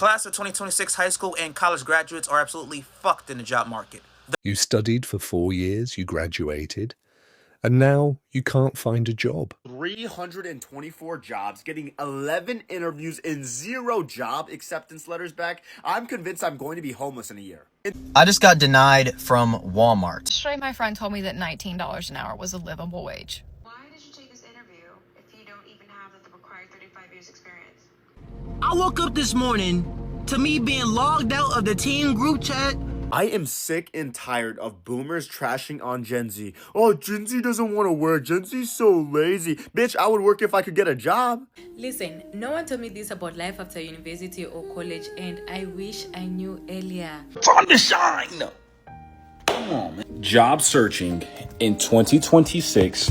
class of 2026 high school and college graduates are absolutely fucked in the job market. You studied for 4 years, you graduated, and now you can't find a job. 324 jobs, getting 11 interviews and 0 job acceptance letters back. I'm convinced I'm going to be homeless in a year. I just got denied from Walmart. Yesterday, my friend told me that $19 an hour was a livable wage. Why did you take this interview if you don't even have the required 35 years experience? I woke up this morning to me being logged out of the team group chat. I am sick and tired of boomers trashing on Gen Z. Oh, Gen Z doesn't want to work. Gen Z's so lazy. Bitch, I would work if I could get a job. Listen, no one told me this about life after university or college, and I wish I knew earlier. Time to shine! Come on, man. Job searching in 2026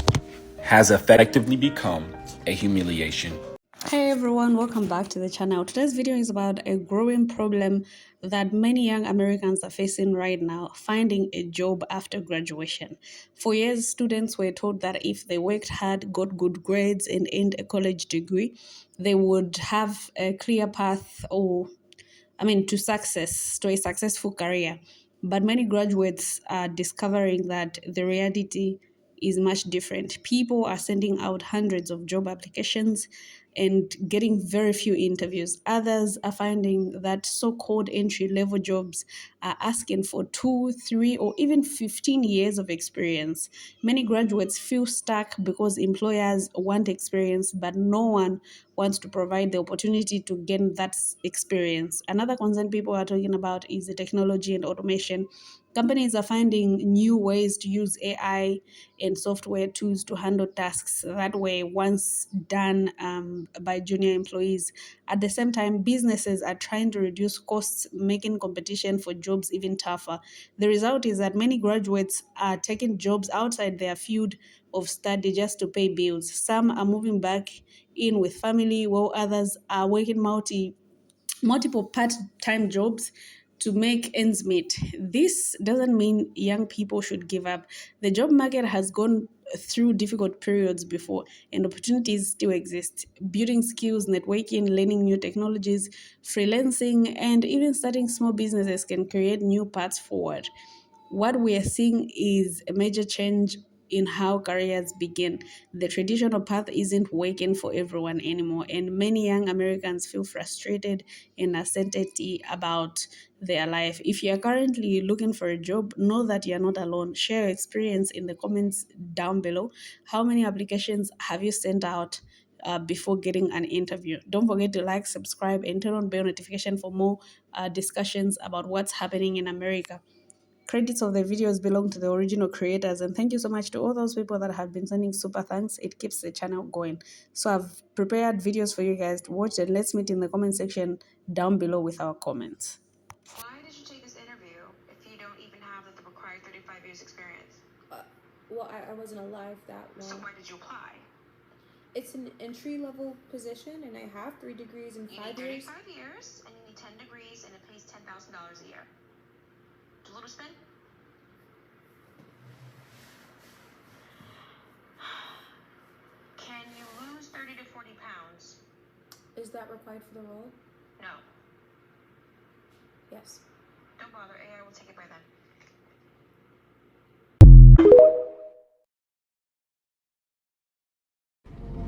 has effectively become a humiliation. Hey everyone, welcome back to the channel. Today's video is about a growing problem that many young Americans are facing right now, finding a job after graduation. For years, students were told that if they worked hard, got good grades, and earned a college degree, they would have a clear path to success, to a successful career. But many graduates are discovering that the reality is much different. People are sending out hundreds of job applications and getting very few interviews. Others are finding that so-called entry-level jobs are asking for 2, 3, or even 15 years of experience. Many graduates feel stuck because employers want experience, but no one wants to provide the opportunity to gain that experience. Another concern people are talking about is the technology and automation. Companies are finding new ways to use AI and software tools to handle tasks that were once done by junior employees. At the same time, businesses are trying to reduce costs, making competition for jobs even tougher. The result is that many graduates are taking jobs outside their field of study just to pay bills. Some are moving back in with family, while others are working multiple part-time jobs to make ends meet. This doesn't mean young people should give up. The job market has gone through difficult periods before, and opportunities still exist. Building skills, networking, learning new technologies, freelancing, and even starting small businesses can create new paths forward. What we are seeing is a major change in how careers begin. The traditional path isn't working for everyone anymore, and many young Americans feel frustrated and uncertainty about their life. If you are currently looking for a job, know that you're not alone. Share your experience in the comments down below. How many applications have you sent out before getting an interview? Don't forget to like, subscribe, and turn on bell notification for more discussions about what's happening in America. Credits of the videos belong to the original creators, and thank you so much to all those people that have been sending super thanks. It keeps the channel going. So I've prepared videos for you guys to watch, and let's meet in the comment section down below with our comments. Why did you take this interview if you don't even have the required 35 years experience? Well, I wasn't alive that long. So why did you apply? It's an entry-level position, and I have 3 degrees in 5 years. 35 years, and you need 10 degrees, and it pays $10,000 a year. A little spin? Can you lose 30 to 40 pounds? Is that required for the role? No. Yes. Don't bother, AI will take it by then.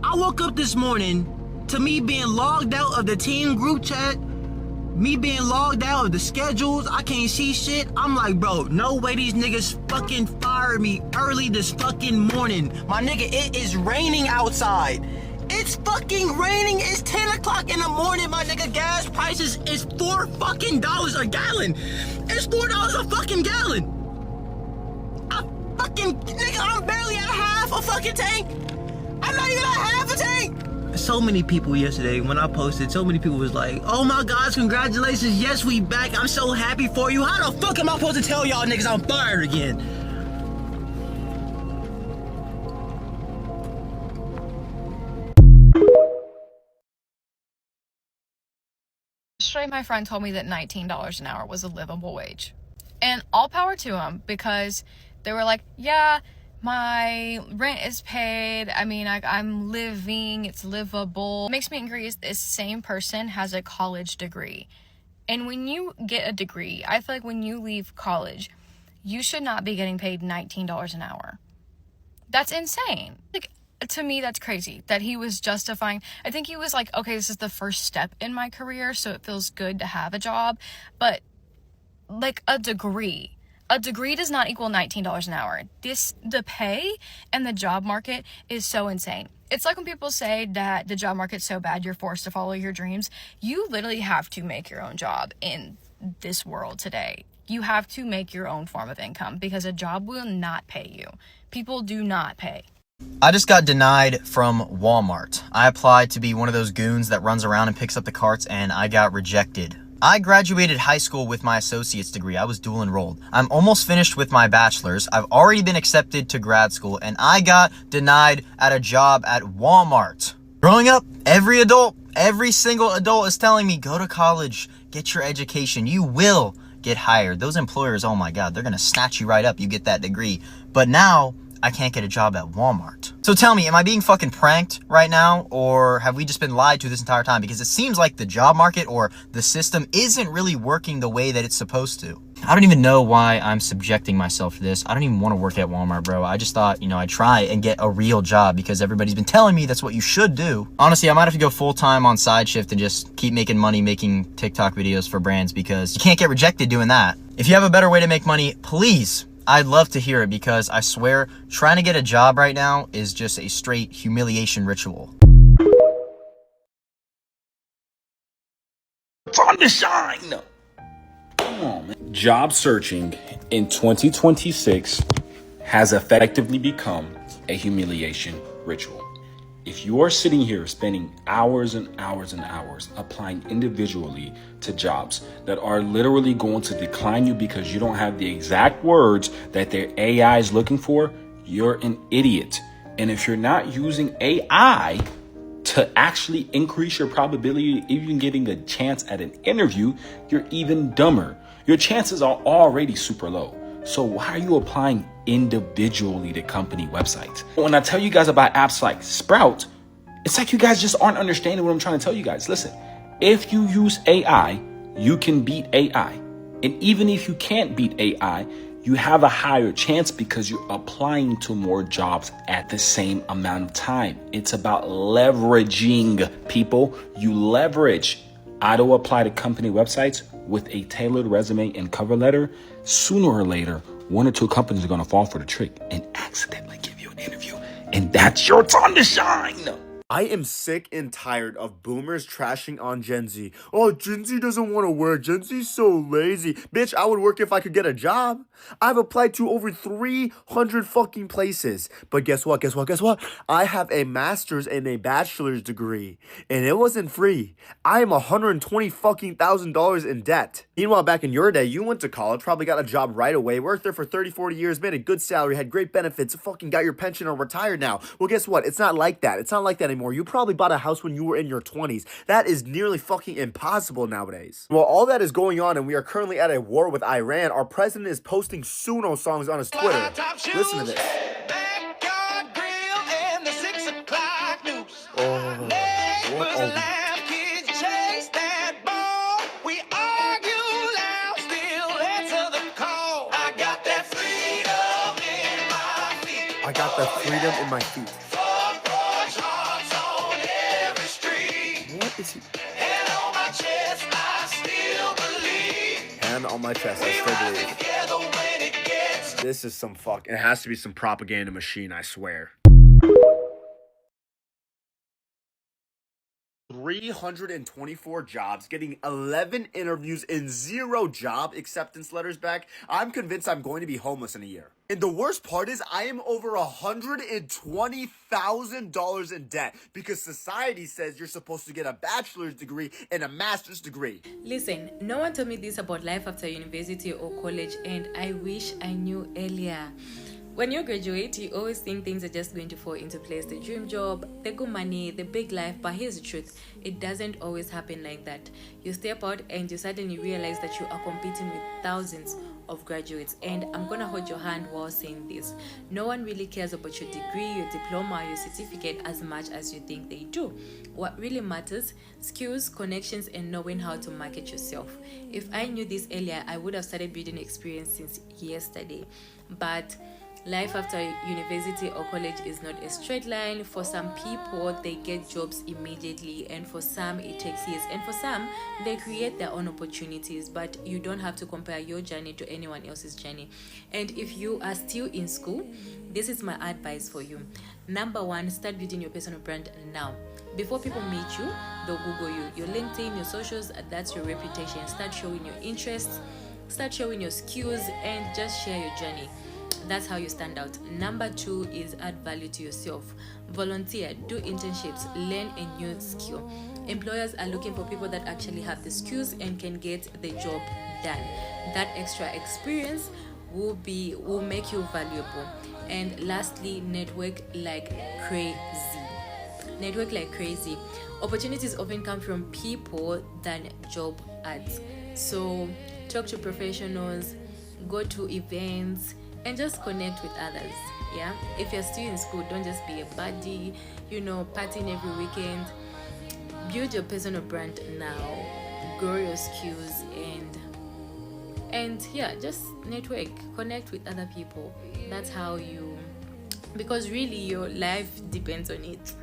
I woke up this morning to me being logged out of the team group chat, me being logged out of the schedules. I can't see shit. I'm like, bro, no way these niggas fucking fired me early this fucking morning. My nigga, it is raining outside. It's fucking raining. It's 10 o'clock in the morning, my nigga. Gas prices is $4 fucking a gallon. It's $4 a fucking gallon. Nigga, I'm barely at half a fucking tank. I'm not even at half a tank. So many people yesterday, when I posted, so many people was like, oh my gosh, congratulations, yes, we back. I'm so happy for you. How the fuck am I supposed to tell y'all niggas I'm fired again? Yesterday, my friend told me that $19 an hour was a livable wage. And all power to them, because they were like, yeah, my rent is paid. I mean, I'm living, it's livable. What makes me angry is this same person has a college degree. And when you get a degree, I feel like when you leave college, you should not be getting paid $19 an hour. That's insane. Like, to me, that's crazy that he was justifying. I think he was like, okay, this is the first step in my career, so it feels good to have a job. But like a degree does not equal $19 an hour. The pay and the job market is so insane. It's like when people say that the job market's so bad you're forced to follow your dreams. You literally have to make your own job in this world today. You have to make your own form of income because a job will not pay you. People do not pay. I just got denied from Walmart. I applied to be one of those goons that runs around and picks up the carts, and I got rejected. I graduated high school with my associate's degree. I was dual enrolled. I'm almost finished with my bachelor's. I've already been accepted to grad school, and I got denied at a job at Walmart. Growing up, every single adult is telling me, go to college, get your education. You will get hired. Those employers, oh my God, they're gonna snatch you right up. You get that degree. But now, I can't get a job at Walmart. So tell me, am I being fucking pranked right now? Or have we just been lied to this entire time? Because it seems like the job market or the system isn't really working the way that it's supposed to. I don't even know why I'm subjecting myself to this. I don't even want to work at Walmart, bro. I just thought, I'd try and get a real job because everybody's been telling me that's what you should do. Honestly, I might have to go full-time on side shift and just keep making money making TikTok videos for brands because you can't get rejected doing that. If you have a better way to make money, please, I'd love to hear it because I swear trying to get a job right now is just a straight humiliation ritual. Time to shine. Come on, man. Job searching in 2026 has effectively become a humiliation ritual. If you are sitting here spending hours and hours and hours applying individually to jobs that are literally going to decline you because you don't have the exact words that their AI is looking for, you're an idiot. And if you're not using AI to actually increase your probability of even getting a chance at an interview, you're even dumber. Your chances are already super low. So why are you applying individually to company websites? When I tell you guys about apps like Sprout, it's like you guys just aren't understanding what I'm trying to tell you guys. Listen, if you use AI, you can beat AI. And even if you can't beat AI, you have a higher chance because you're applying to more jobs at the same amount of time. It's about leveraging, people. You leverage auto apply to company websites with a tailored resume and cover letter. Sooner or later, one or two companies are going to fall for the trick and accidentally give you an interview. And that's your time to shine. I am sick and tired of boomers trashing on Gen Z. Oh, Gen Z doesn't want to work. Gen Z's so lazy. Bitch, I would work if I could get a job. I've applied to over 300 fucking places. But guess what? I have a master's and a bachelor's degree. And it wasn't free. I am $120 fucking thousand in debt. Meanwhile, back in your day, you went to college, probably got a job right away, worked there for 30, 40 years, made a good salary, had great benefits, fucking got your pension or retired now. Well, guess what? It's not like that. It's not like that anymore. You probably bought a house when you were in your 20s. That is nearly fucking impossible nowadays. While all that is going on and we are currently at a war with Iran, our president is posting Suno songs on his Twitter. Listen to this. Oh, what a... I got the freedom in my feet. What is he? Hand on my chest, I still believe. Hand on my chest, I still believe. This is some fuck. It has to be some propaganda machine, I swear. 324 jobs, getting 11 interviews and 0 job acceptance letters back. I'm convinced I'm going to be homeless in a year. And the worst part is I am over $120,000 in debt because society says you're supposed to get a bachelor's degree and a master's degree. Listen, no one told me this about life after university or college, and I wish I knew earlier. When you graduate, you always think things are just going to fall into place. The dream job, the good money, the big life. But here's the truth. It doesn't always happen like that. You step out and you suddenly realize that you are competing with thousands of graduates. And I'm going to hold your hand while saying this. No one really cares about your degree, your diploma, your certificate as much as you think they do. What really matters, skills, connections, and knowing how to market yourself. If I knew this earlier, I would have started building experience since yesterday. But life after university or college is not a straight line. For some people, they get jobs immediately, and for some, it takes years, and for some, they create their own opportunities. But you don't have to compare your journey to anyone else's journey. And if you are still in school, this is my advice for you. Number one, start building your personal brand now. Before people meet you, they'll Google you. Your LinkedIn, your socials, that's your reputation. Start showing your interests, start showing your skills, and just share your journey. That's how you stand out. Number two is add value to yourself. Volunteer, do internships, learn a new skill. Employers are looking for people that actually have the skills and can get the job done. That extra experience will make you valuable. And lastly, network like crazy. Network like crazy. Opportunities often come from people than job ads. So talk to professionals, go to events, and just connect with others. Yeah, if you're still in school, don't just be a buddy, partying every weekend. Build your personal brand now, grow your skills, and yeah, just network, connect with other people. That's how because really your life depends on it.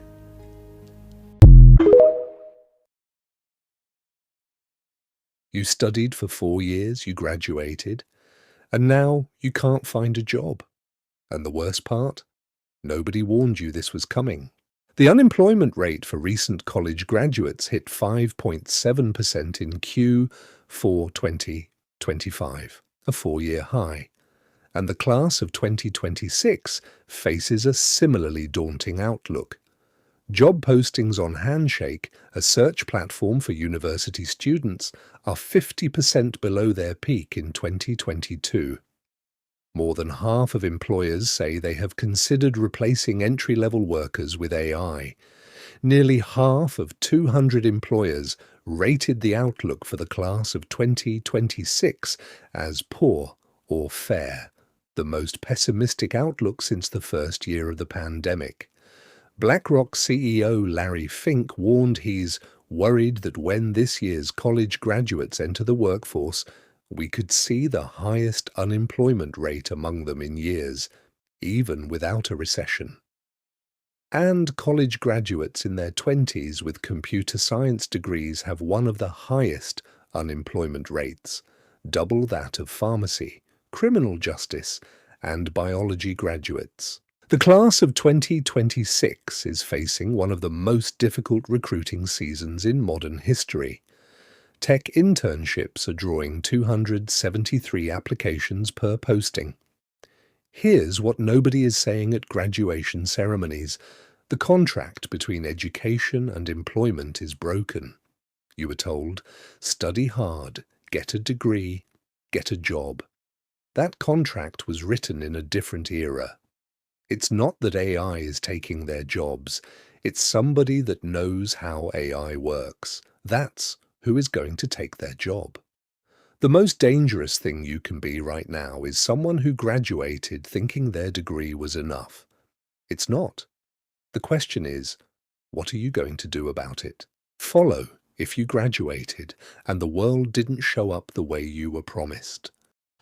You studied for 4 years, you graduated, and now you can't find a job. And the worst part? Nobody warned you this was coming. The unemployment rate for recent college graduates hit 5.7% in Q4 2025, a 4-year high. And the class of 2026 faces a similarly daunting outlook. Job postings on Handshake, a search platform for university students, are 50% below their peak in 2022. More than half of employers say they have considered replacing entry-level workers with AI. Nearly half of 200 employers rated the outlook for the class of 2026 as poor or fair, the most pessimistic outlook since the first year of the pandemic. BlackRock CEO Larry Fink warned he's worried that when this year's college graduates enter the workforce, we could see the highest unemployment rate among them in years, even without a recession. And college graduates in their 20s with computer science degrees have one of the highest unemployment rates, double that of pharmacy, criminal justice, and biology graduates. The class of 2026 is facing one of the most difficult recruiting seasons in modern history. Tech internships are drawing 273 applications per posting. Here's what nobody is saying at graduation ceremonies. The contract between education and employment is broken. You were told, study hard, get a degree, get a job. That contract was written in a different era. It's not that AI is taking their jobs. It's somebody that knows how AI works. That's who is going to take their job. The most dangerous thing you can be right now is someone who graduated thinking their degree was enough. It's not. The question is, what are you going to do about it? Follow if you graduated and the world didn't show up the way you were promised.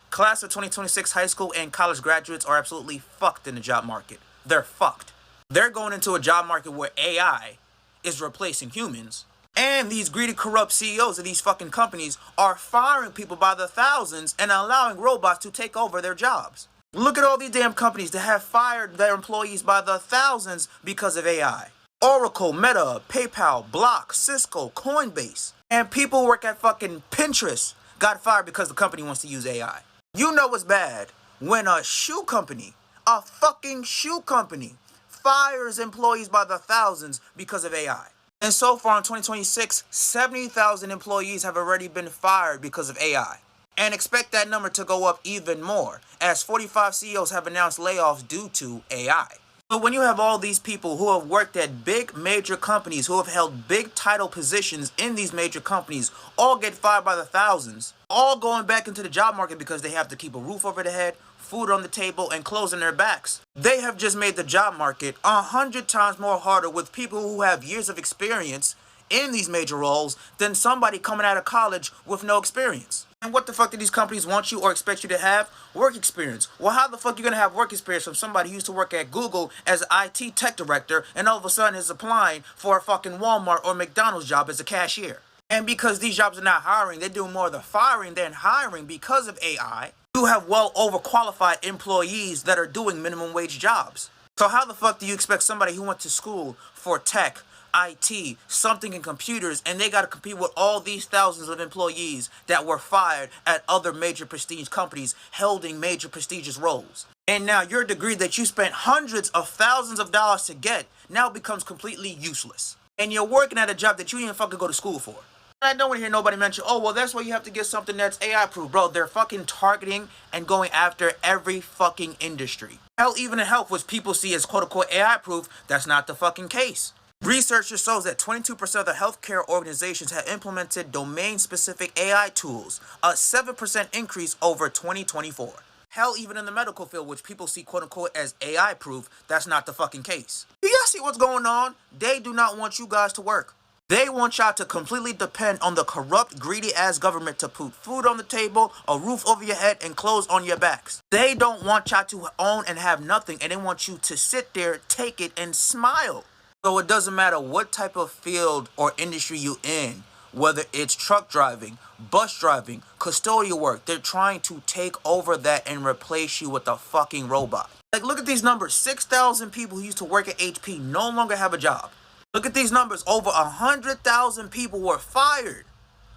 Class of 2026 high school and college graduates are absolutely fucked in the job market. They're fucked. They're going into a job market where AI is replacing humans. And these greedy, corrupt CEOs of these fucking companies are firing people by the thousands and allowing robots to take over their jobs. Look at all these damn companies that have fired their employees by the thousands because of AI. Oracle, Meta, PayPal, Block, Cisco, Coinbase. And people who work at fucking Pinterest got fired because the company wants to use AI. You know what's bad when a shoe company, a fucking shoe company, fires employees by the thousands because of AI. And so far in 2026, 70,000 employees have already been fired because of AI. And expect that number to go up even more, as 45 CEOs have announced layoffs due to AI. So when you have all these people who have worked at big major companies, who have held big title positions in these major companies, all get fired by the thousands, all going back into the job market because they have to keep a roof over their head, food on the table, and clothes on their backs. They have just made the job market 100 times more harder with people who have years of experience in these major roles than somebody coming out of college with no experience. And what the fuck do these companies want you or expect you to have? Work experience. Well, how the fuck you gonna have work experience from somebody who used to work at Google as an IT tech director and all of a sudden is applying for a fucking Walmart or McDonald's job as a cashier? And because these jobs are not hiring, they're doing more of the firing than hiring because of AI. You have well overqualified employees that are doing minimum wage jobs. So how the fuck do you expect somebody who went to school for tech, IT, something in computers, and they got to compete with all these thousands of employees that were fired at other major prestige companies holding major prestigious roles? And now your degree that you spent hundreds of thousands of dollars to get now becomes completely useless. And you're working at a job that you didn't fucking go to school for. I don't want to hear nobody mention, oh, well, that's why you have to get something that's AI proof. Bro, they're fucking targeting and going after every fucking industry. Hell, even in health, which people see as quote-unquote AI proof, that's not the fucking case. Research shows that 22% of the healthcare organizations have implemented domain-specific AI tools, a 7% increase over 2024. Hell, even in the medical field, which people see quote-unquote as AI proof, that's not the fucking case. You guys see what's going on? They do not want you guys to work. They want y'all to completely depend on the corrupt, greedy-ass government to put food on the table, a roof over your head, and clothes on your backs. They don't want y'all to own and have nothing, and they want you to sit there, take it, and smile. So it doesn't matter what type of field or industry you in, whether it's truck driving, bus driving, custodial work, they're trying to take over that and replace you with a fucking robot. Like, look at these numbers. 6,000 people who used to work at HP no longer have a job. Look at these numbers. Over 100,000 people were fired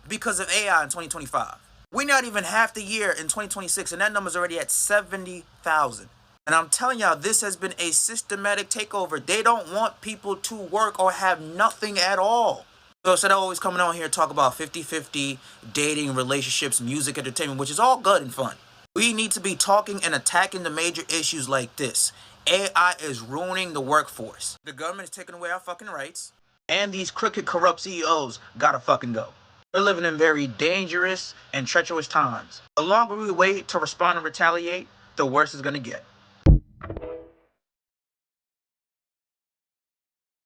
because of AI in 2025. We're not even half the year in 2026, and that number's already at 70,000. And I'm telling y'all, this has been a systematic takeover. They don't want people to work or have nothing at all. So instead of always coming on here to talk about 50-50, dating, relationships, music, entertainment, which is all good and fun, we need to be talking and attacking the major issues like this. AI is ruining the workforce. The government is taking away our fucking rights. And these crooked, corrupt CEOs gotta fucking go. We're living in very dangerous and treacherous times. The longer we wait to respond and retaliate, the worse it's gonna get.